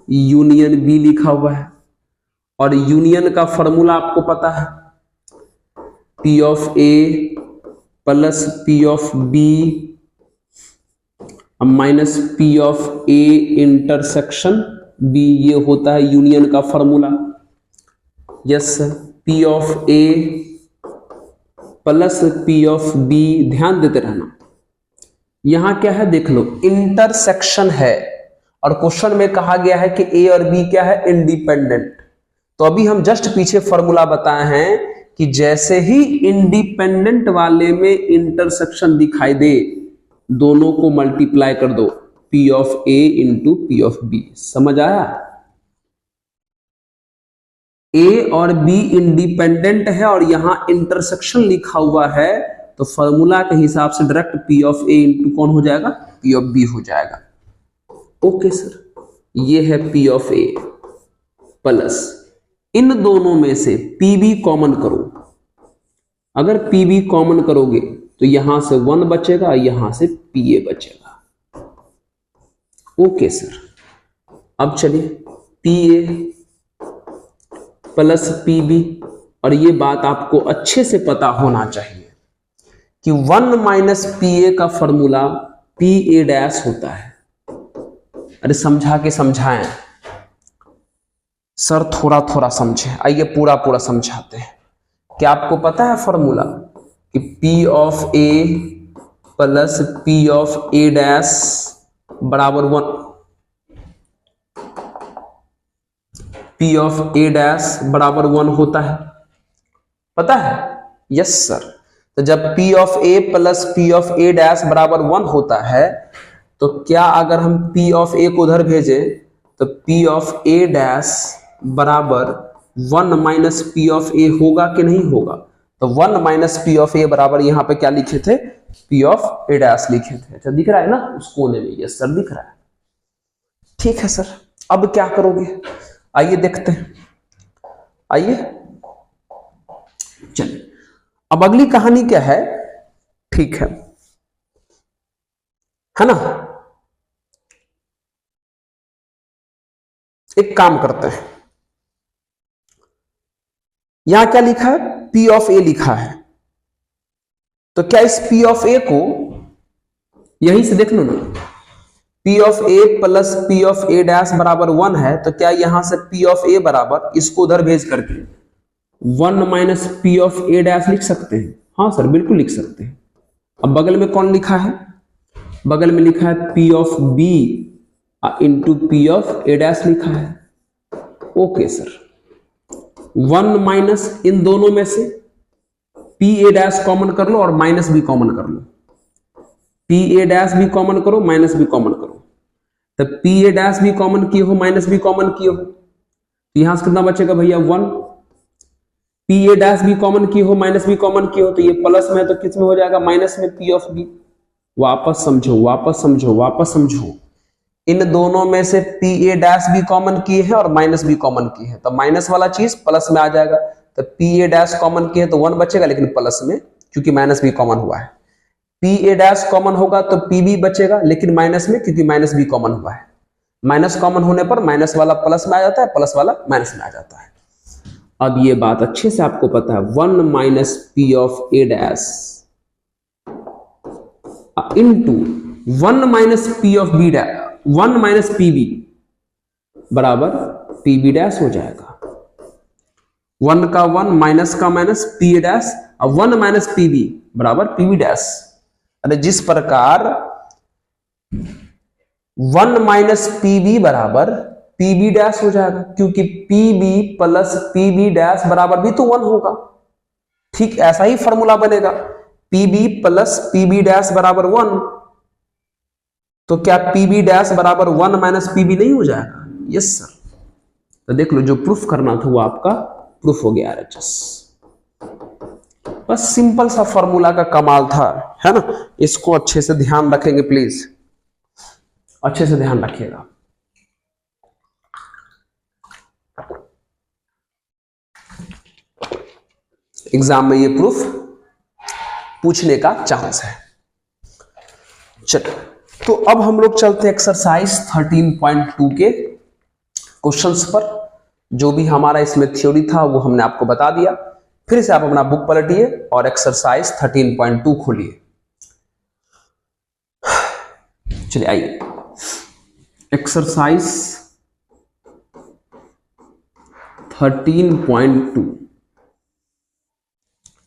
union B लिखा हुआ है, और यूनियन का फॉर्मूला आपको पता है, P of A plus P of B minus P of A intersection B, ये होता है यूनियन का formula. Yes, P of A plus P of B, ध्यान देते रहना। यहां क्या है देख लो, इंटरसेक्शन है, और क्वेश्चन में कहा गया है कि A और B क्या है, इंडिपेंडेंट। तो अभी हम जस्ट पीछे फॉर्मूला बताए हैं कि जैसे ही इंडिपेंडेंट वाले में इंटरसेक्शन दिखाई दे, दोनों को मल्टीप्लाई कर दो, P of A into P of B। समझ आया? A और B इंडिपेंडेंट है और यहां इंटरसेक्शन लिखा हुआ है, तो फॉर्मूला के हिसाब से direct P of A into कौन हो जाएगा, P ऑफ B हो जाएगा। ओके सर, ये है P ऑफ A प्लस इन दोनों में से पीबी कॉमन करो। अगर पीबी कॉमन करोगे तो यहां से 1 बचेगा, यहां से पीए बचेगा। ओके सर, अब चलिए पीए प्लस पीबी, और ये बात आपको अच्छे से पता होना चाहिए कि 1 माइनस पीए का फॉर्मूला पी ए डैश होता है। अरे समझा के समझाएं सर, थोड़ा थोड़ा समझे, आइए पूरा पूरा समझाते हैं। क्या आपको पता है फॉर्मूला कि P of A plus P of a dash बराबर 1, पी ऑफ ए डैश बराबर 1 होता है, पता है? Yes sir. तो जब P of A plus P of a dash बराबर 1 होता है, तो क्या अगर हम पी ऑफ ए को उधर भेजें तो पी ऑफ ए डैश बराबर 1 माइनस पी ऑफ ए होगा कि नहीं होगा? तो 1 माइनस पी ऑफ ए बराबर यहां पे क्या लिखे थे? पी ऑफ ए डैश लिखे थे। अच्छा दिख रहा है ना उस कोने में? यस सर दिख रहा है। ठीक है सर, अब क्या करोगे? आइए देखते हैं, आइए चलिए। अब अगली कहानी क्या है? ठीक है ना? एक काम करते हैं, यहां क्या लिखा है? पी ऑफ ए लिखा है। तो क्या इस पी ऑफ ए को यहीं से देख लो ना, P of A plus P of a dash बराबर 1 है, तो क्या यहां से पी ऑफ ए बराबर इसको उधर भेज करके 1 minus p of a dash लिख सकते हैं? हाँ सर बिल्कुल लिख सकते हैं। अब बगल में कौन लिखा है? बगल में लिखा है P of b into P of a dash लिखा है। ओके सर, 1 माइनस इन दोनों में से पी ए डैश कॉमन कर लो और माइनस भी कॉमन कर लो। पी ए डैश भी कॉमन करो, माइनस भी कॉमन करो। तो पी ए डैश भी कॉमन किए हो, माइनस भी कॉमन किए हो, तो यहां से कितना बचेगा भैया? 1। पी ए डैश भी कॉमन किए हो, माइनस भी कॉमन किए हो, तो ये प्लस में, तो किस में हो जाएगा? माइनस में, पी ऑफ बी। वापस समझो, वापस समझो, वापस समझो। इन दोनों में से पी ए डैश भी कॉमन किए हैं और माइनस भी कॉमन किए हैं, तो माइनस वाला चीज प्लस में आ जाएगा। तो पी ए डैश कॉमन किए तो 1 बचेगा, लेकिन प्लस में, क्योंकि माइनस भी कॉमन हुआ है। पी ए डैश कॉमन होगा तो पी बी बचेगा, लेकिन माइनस में, क्योंकि माइनस भी कॉमन हुआ है। माइनस कॉमन होने पर माइनस वाला प्लस में आ जाता है, प्लस वाला माइनस में आ जाता है। अब ये बात अच्छे से आपको पता है, 1 minus p of a dash into 1 minus p of b dash, 1 minus p b बराबर पी बी डैश हो जाएगा। 1 का 1, माइनस का माइनस, पी ए डैश, अब 1 माइनस पी बी बराबर पी बी डैश। अरे जिस प्रकार 1 माइनस पी बी बराबर पी बी डैश हो जाएगा, क्योंकि p b plus p b dash बराबर भी तो 1 होगा। ठीक ऐसा ही फॉर्मूला बनेगा, p b plus p b dash बराबर 1। तो क्या पी बी डैश बराबर 1 माइनस पी बी नहीं हो जाएगा? Yes sir. तो देख लो, जो प्रूफ करना था वो आपका प्रूफ हो गया RHS। बस सिंपल सा फॉर्मूला का कमाल था, है ना? इसको अच्छे से ध्यान रखेंगे, प्लीज अच्छे से ध्यान रखिएगा। एग्जाम में ये प्रूफ पूछने का चांस है। चलो, तो अब हम लोग चलते हैं एक्सरसाइज 13.2 के क्वेश्चंस पर। जो भी हमारा इसमें थ्योरी था वो हमने आपको बता दिया। फिर से आप अपना बुक पलटिए और एक्सरसाइज 13.2 खोलिए। चलिए आइए, एक्सरसाइज 13.2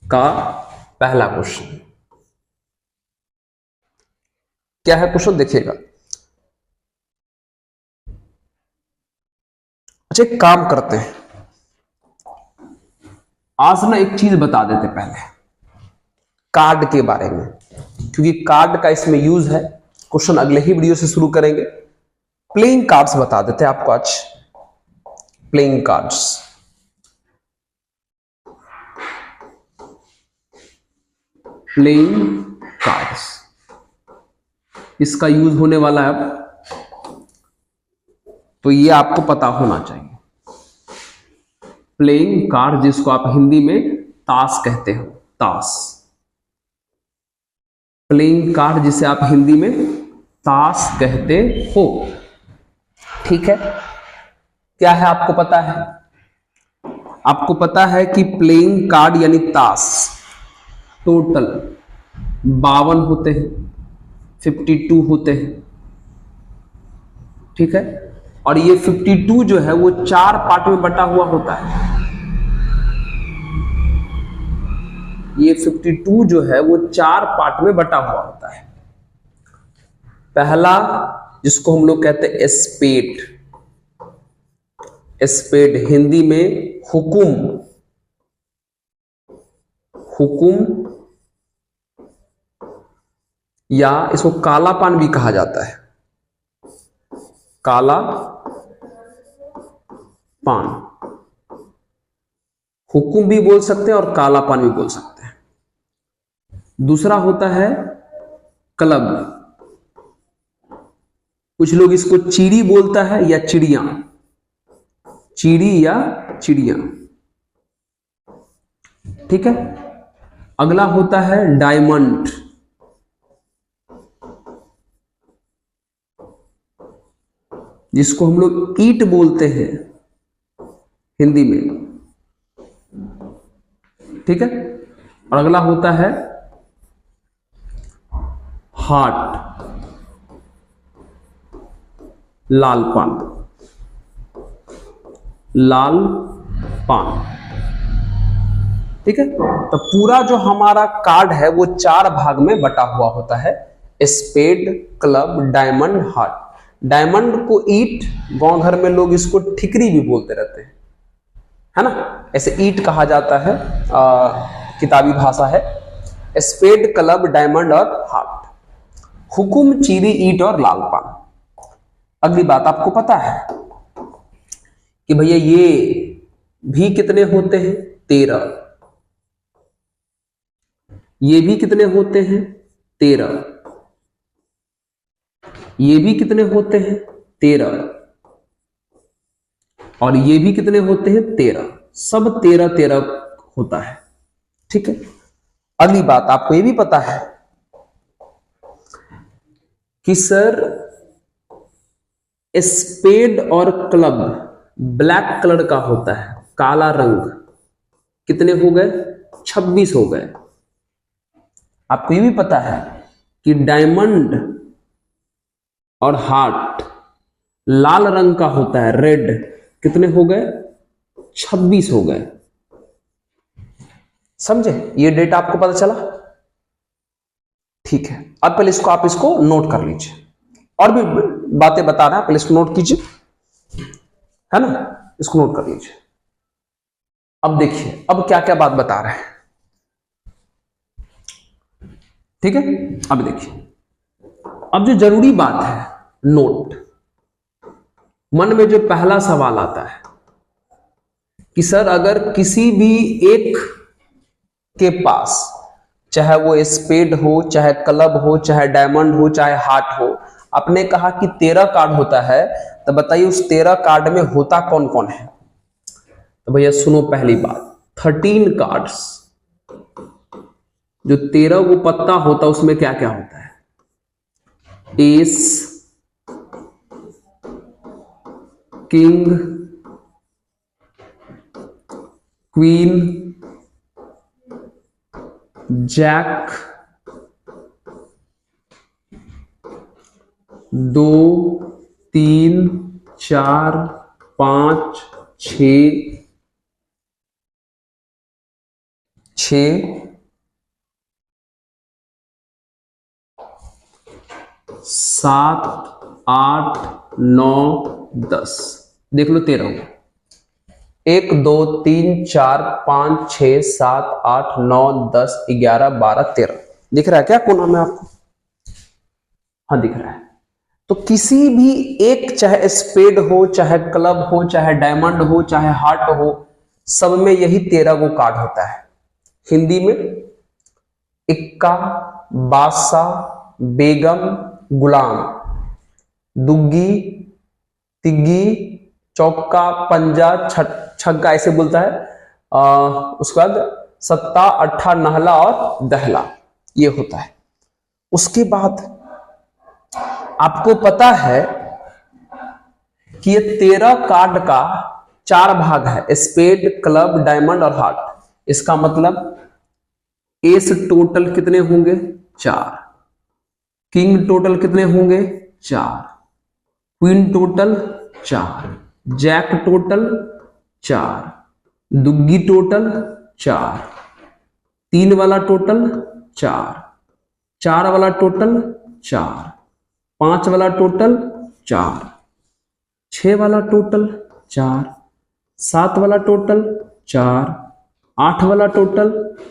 का पहला क्वेश्चन क्या है? क्वेश्चन देखिएगा। अच्छा एक काम करते हैं, आज ना एक चीज बता देते पहले कार्ड के बारे में, क्योंकि कार्ड का इसमें यूज है। क्वेश्चन अगले ही वीडियो से शुरू करेंगे। प्लेइंग कार्ड्स बता देते हैं आपको आज। प्लेइंग कार्ड्स, प्लेइंग कार्ड्स, इसका यूज होने वाला है अब, तो ये आपको पता होना चाहिए। प्लेइंग कार्ड, जिसको आप हिंदी में ताश कहते हो, ताश। प्लेइंग कार्ड जिसे आप हिंदी में ताश कहते हो। ठीक है, क्या है आपको पता है? आपको पता है कि प्लेइंग कार्ड यानी ताश टोटल 52 होते हैं, 52 होते हैं। ठीक है, और ये 52 जो है वो 4 पार्ट में बटा हुआ होता है। ये 52 जो है वो 4 पार्ट में बटा हुआ होता है। पहला, जिसको हम लोग कहते हैं स्पेड, स्पेड हिंदी में हुकुम, हुकुम, या इसको काला पान भी कहा जाता है, काला पान। हुकुम भी बोल सकते हैं और काला पान भी बोल सकते हैं। दूसरा होता है क्लब, कुछ लोग इसको चिड़ी बोलता है या चिड़िया, चिड़ी या चिड़िया। ठीक है, अगला होता है डायमंड, जिसको हम लोग ईट बोलते हैं हिंदी में। ठीक है, और अगला होता है हार्ट, लाल पान, लाल पान। ठीक है, तो पूरा जो हमारा कार्ड है वो 4 भाग में बटा हुआ होता है, spade, club, diamond, heart. Diamond को ईट, गांव घर में लोग इसको ठिकरी भी बोलते रहते हैं, है ना, ऐसे ईट कहा जाता है, किताबी भाषा है। स्पेड, क्लब, डायमंड और हार्ट, हुकुम, चीरी, ईट और लाल पान। अगली बात, आपको पता है कि भैया ये भी कितने होते हैं? 13। ये भी कितने होते हैं? 13। ये भी कितने होते हैं? 13। और ये भी कितने होते हैं? 13। सब 13 13 होता है। ठीक है, अगली बात, आपको ये भी पता है कि सर स्पेड और क्लब ब्लैक कलर का होता है, काला रंग। कितने हो गए? 26 हो गए। आपको ये भी पता है कि डायमंड और हार्ट लाल रंग का होता है, रेड। कितने हो गए? 26 हो गए। समझे? ये डेटा आपको पता चला? ठीक है, अब पहले इसको आप इसको नोट कर लीजिए, और भी बातें बता रहे हैं, पहले इसको नोट कीजिए, है ना, इसको नोट कर लीजिए। अब देखिए, अब क्या क्या बात बता रहे हैं। ठीक है, अब देखिए, अब जो जरूरी बात है, नोट। मन में जो पहला सवाल आता है कि सर अगर किसी भी एक के पास, चाहे वो स्पेड हो, चाहे क्लब हो, चाहे डायमंड हो, चाहे हार्ट हो, आपने कहा कि 13 कार्ड होता है, तो बताइए उस 13 कार्ड में होता कौन कौन है? तो भैया सुनो, पहली बात, 13 कार्ड्स, जो 13 वो पत्ता होता है उसमें क्या क्या होता है? Ace, king, queen, jack, 2 3 4 5 6 7 8 9 10। देख लो 13 हुआ। 1 2 3 4 5 6 7 8 9 10 11 12 13। दिख रहा है क्या कोना में आपको? हाँ दिख रहा है। तो किसी भी एक, चाहे स्पेड हो, चाहे क्लब हो, चाहे डायमंड हो, चाहे हार्ट हो, सब में यही 13 को कार्ड होता है। हिंदी में इक्का, बादशाह, बेगम, गुलाम, दुग्गी, तिग्गी, चौका, पंजा, छक्का ऐसे बोलता है। उसके बाद सत्ता, अट्ठा, नहला और दहला, ये होता है। उसके बाद आपको पता है कि ये 13 कार्ड का 4 भाग है, स्पेड, क्लब, डायमंड और हार्ट। इसका मतलब एस टोटल कितने होंगे? 4। किंग टोटल कितने होंगे? 4। Queen total 4। Jack total 4। दुग्गी टोटल 4। 3 वाला टोटल 4। 4 वाला टोटल 4। 5 वाला टोटल 4। 6 वाला टोटल 4। 7 वाला टोटल 4। 8 वाला टोटल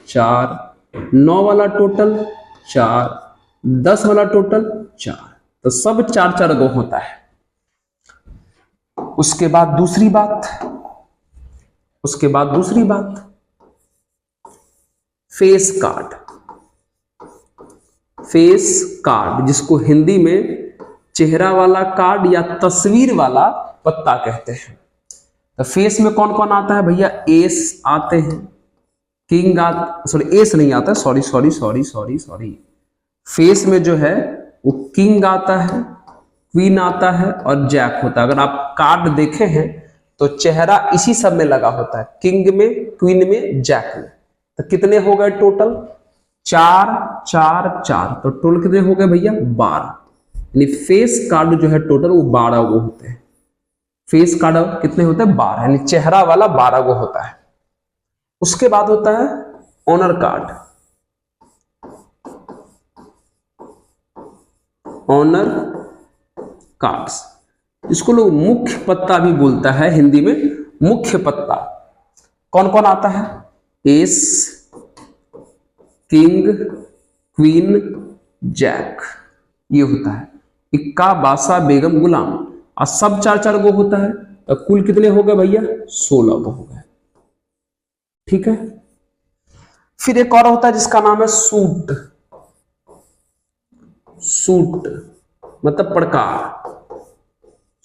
4। 9 वाला टोटल 4। 10 वाला टोटल 4। तो सब 4-4 गो होता है। उसके बाद दूसरी बात, फेस कार्ड, जिसको हिंदी में चेहरा वाला कार्ड या तस्वीर वाला पत्ता कहते हैं। तो फेस में कौन कौन आता है भैया? एस आते हैं, किंग एस नहीं आता, सॉरी। फेस में जो है वो किंग आता है, क्वीन आता है और जैक होता है। अगर आप कार्ड देखे हैं तो चेहरा इसी सब में लगा होता है, किंग में, क्वीन में, जैक में। तो कितने हो गए टोटल? 4, 4, 4। तो टोटल कितने हो गए भैया? 12। यानी फेस कार्ड जो है टोटल वो 12 गो होते हैं। फेस कार्ड कितने होते हैं? 12, यानी चेहरा वाला 12 गो होता है। उसके बाद होता है ऑनर कार्ड। ऑनर कार्ड्स, इसको लोग मुख्य पत्ता भी बोलता है, हिंदी में मुख्य पत्ता। कौन कौन आता है? एस, किंग, क्वीन, जैक, ये होता है। इक्का, बासा, बेगम, गुलाम, और सब 4-4 गो होता है। तो कुल कितने हो गए भैया? 16 गो हो गए। ठीक है। फिर एक और होता है जिसका नाम है सूट मतलब प्रकार।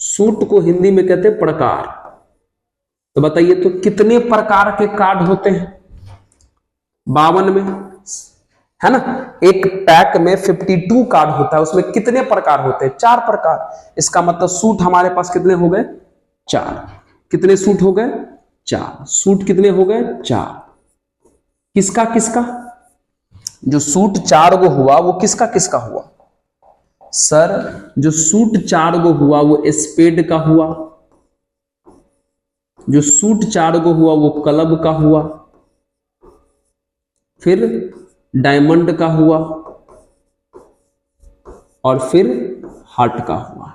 सूट को हिंदी में कहते हैं प्रकार। तो बताइए तो कितने प्रकार के कार्ड होते हैं? 52 में, है ना। एक पैक में 52 कार्ड होता है, उसमें कितने प्रकार होते हैं? 4 प्रकार। इसका मतलब सूट हमारे पास कितने हो गए? 4। कितने सूट हो गए? 4। सूट कितने हो गए? 4। किसका किसका? जो सूट 4 गो हुआ वो किसका किसका हुआ? सर, जो सूट 4 गो हुआ वो स्पेड का हुआ, जो सूट 4 गो हुआ वो क्लब का हुआ, फिर डायमंड का हुआ और फिर हार्ट का हुआ।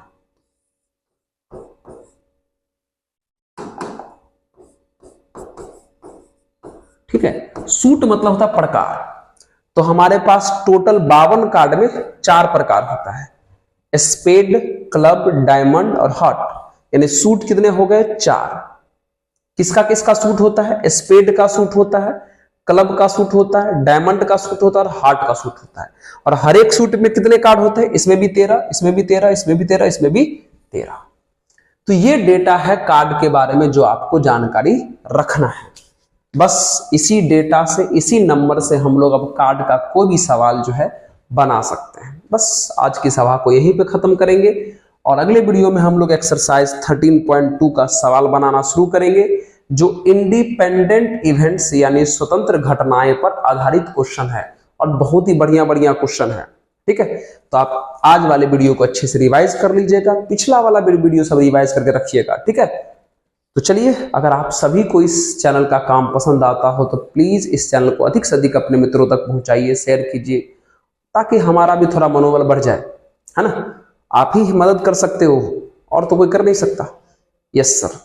ठीक है। सूट मतलब होता प्रकार। तो हमारे पास टोटल 52 कार्ड में 4 प्रकार होता है, स्पेड, क्लब, डायमंड और हार्ट। यानी सूट कितने हो गए? 4। किसका किसका सूट होता है? स्पेड का सूट होता है, क्लब का सूट होता है, डायमंड का सूट होता है और हार्ट का सूट होता है। और हर एक सूट में कितने कार्ड होते हैं? इसमें भी 13, इसमें भी 13, इसमें भी 13, इसमें भी 13। तो ये डेटा है कार्ड के बारे में जो आपको जानकारी रखना है। बस इसी डेटा से, इसी नंबर से हम लोग अब कार्ड का कोई भी सवाल जो है बना सकते हैं। बस आज की सभा को यहीं पे खत्म करेंगे और अगले वीडियो में हम लोग एक्सरसाइज 13.2 का सवाल बनाना शुरू करेंगे, जो इंडिपेंडेंट इवेंट्स यानी स्वतंत्र घटनाएं पर आधारित क्वेश्चन है और बहुत ही बढ़िया बढ़िया क्वेश्चन है। ठीक है। तो आप आज वाले वीडियो को अच्छे से रिवाइज कर लीजिएगा, पिछला वाला वीडियो सब रिवाइज करके रखिएगा। ठीक है। तो चलिए, अगर आप सभी को इस चैनल का काम पसंद आता हो तो प्लीज इस चैनल को अधिक से अधिक अपने मित्रों तक पहुंचाइए, शेयर कीजिए, ताकि हमारा भी थोड़ा मनोबल बढ़ जाए, है ना। आप ही मदद कर सकते हो और तो कोई कर नहीं सकता। Yes sir.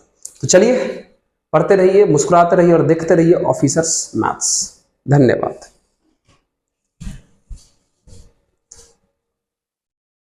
तो चलिए, पढ़ते रहिए, मुस्कुराते रहिए और देखते रहिए ऑफिसर्स मैथ्स। धन्यवाद।